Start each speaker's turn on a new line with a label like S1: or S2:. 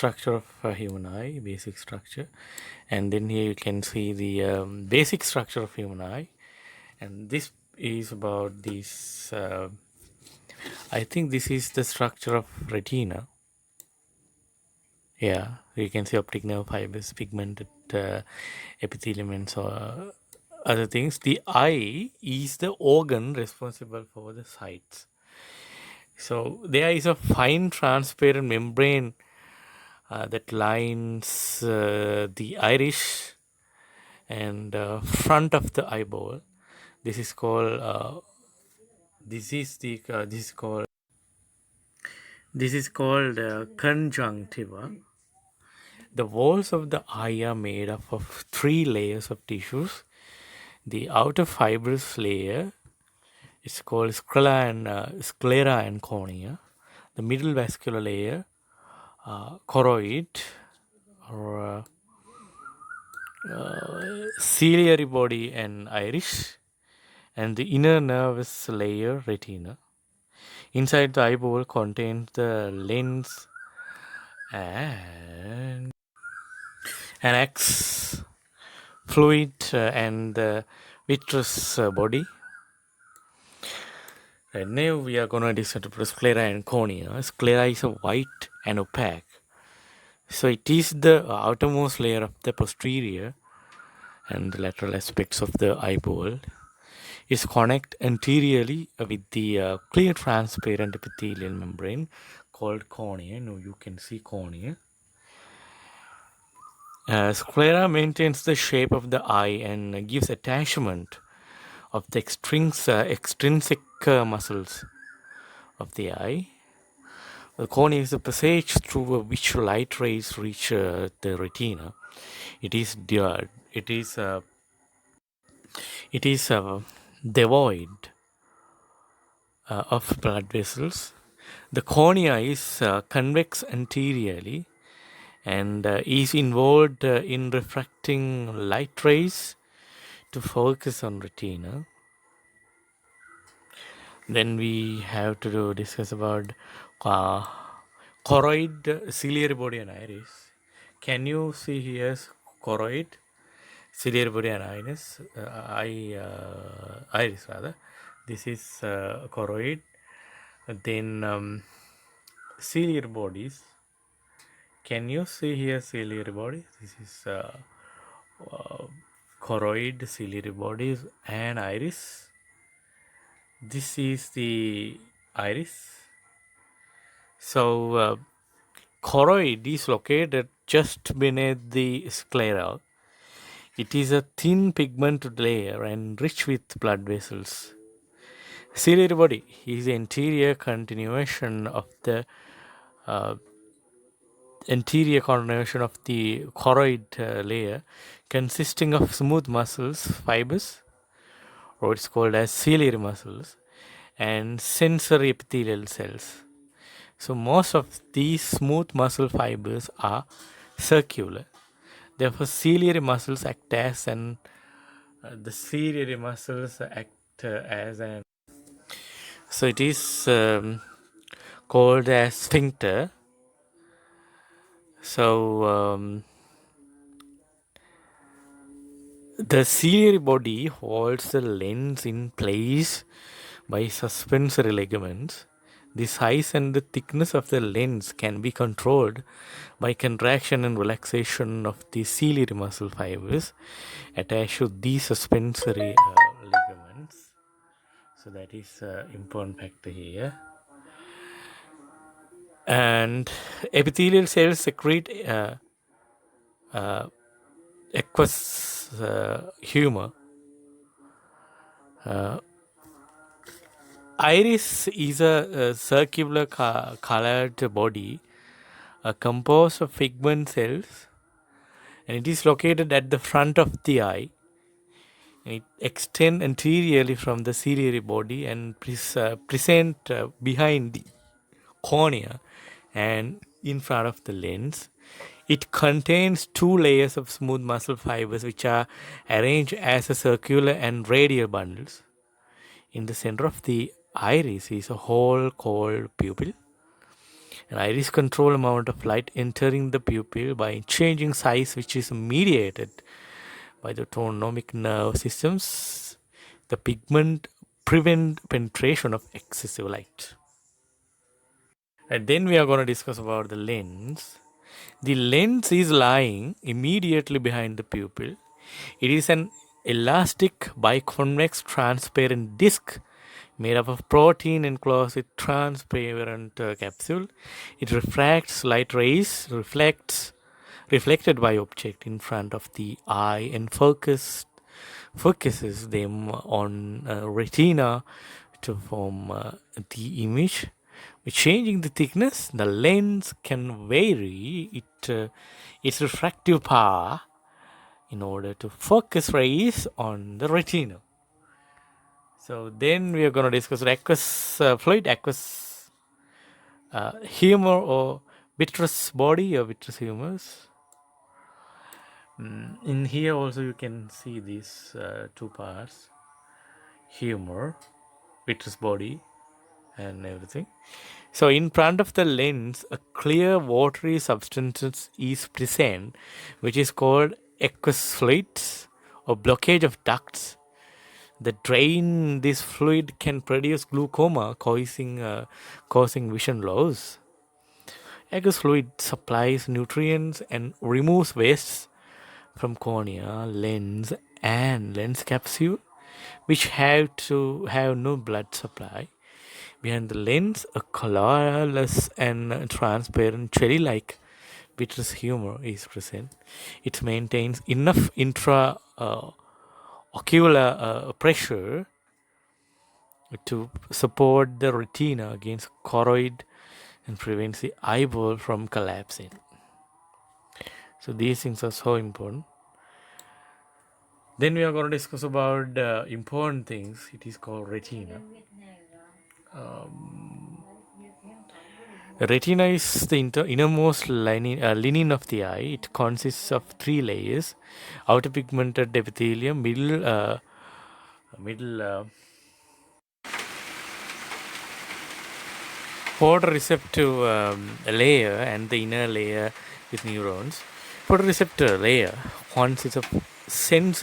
S1: structure of a human eye, basic structure. And then here you can see the basic structure of human eye. And this is about this, I think this is the structure of retina. Yeah, you can see optic nerve fibers, pigmented epithelium, and so other things. The eye is the organ responsible for the sight. So there is a fine transparent membrane that lines the iris and front of the eyeball. This is called this is called conjunctiva. The walls of the eye are made up of three layers of tissues. The outer fibrous layer is called sclera and cornea. The middle vascular layer, choroid or ciliary body and iris, and the inner nervous layer, retina. Inside the eyeball contains the lens and acts fluid and the vitreous body. And now we are going to discuss about sclera and cornea. Sclera is a white and opaque. So it is the outermost layer of the posterior and the lateral aspects of the eyeball. Is connect anteriorly with the clear transparent epithelial membrane called cornea. Now you can see cornea. Sclera maintains the shape of the eye and gives attachment of the extrinsic muscles of the eye. The cornea is the passage through which light rays reach the retina. It is devoid of blood vessels. The cornea is convex anteriorly and is involved in refracting light rays to focus on retina. Then we have to discuss about choroid, ciliary body and iris. Can you see here choroid, ciliary body and iris? Iris rather. This is choroid. Then ciliary bodies. Can you see here ciliary body? This is choroid, ciliary bodies and iris. This is the iris. So choroid is located just beneath the sclera. It is a thin pigmented layer and rich with blood vessels. Ciliary body is the anterior continuation of the choroid layer, consisting of smooth muscles fibers, or it's called as ciliary muscles, and sensory epithelial cells. So most of these smooth muscle fibers are circular. Therefore, ciliary muscles act as an so it is called as sphincter. So the ciliary body holds the lens in place by suspensory ligaments. The size and the thickness of the lens can be controlled by contraction and relaxation of the ciliary muscle fibers attached to these suspensory ligaments. So that is an important factor here. And epithelial cells secrete aqueous humor. Iris is a circular colored body composed of pigment cells, and it is located at the front of the eye. It extends anteriorly from the ciliary body and present behind the cornea and in front of the lens. It contains two layers of smooth muscle fibers which are arranged as a circular and radial bundles. In the center of the iris is a hole called pupil. An iris control amount of light entering the pupil by changing size, which is mediated by the autonomic nerve systems. The pigment prevent penetration of excessive light. And then we are going to discuss about the lens. The lens is lying immediately behind the pupil. It is an elastic biconvex transparent disc made up of protein enclosed with transparent capsule. It refracts light rays, reflected by object in front of the eye and focuses them on retina to form the image. By changing the thickness, the lens can vary its refractive power in order to focus rays on the retina. So then we are going to discuss the aqueous fluid, aqueous humor or vitreous body or vitreous humors. In here also you can see these two parts, humor, vitreous body and everything. So in front of the lens, a clear watery substance is present, which is called aqueous fluids or blockage of ducts. The drain this fluid can produce glaucoma, causing vision loss. Aqueous fluid supplies nutrients and removes wastes from cornea, lens, and lens capsule, which have no blood supply. Behind the lens, a colorless and transparent jelly-like vitreous humor is present. It maintains enough ocular pressure to support the retina against choroid and prevents the eyeball from collapsing. So these things are so important. Then we are going to discuss about important things. It is called retina. Retina is the innermost lining of the eye. It consists of three layers: outer pigmented epithelium, middle photoreceptive layer, and the inner layer with neurons. Photoreceptor layer consists of sensor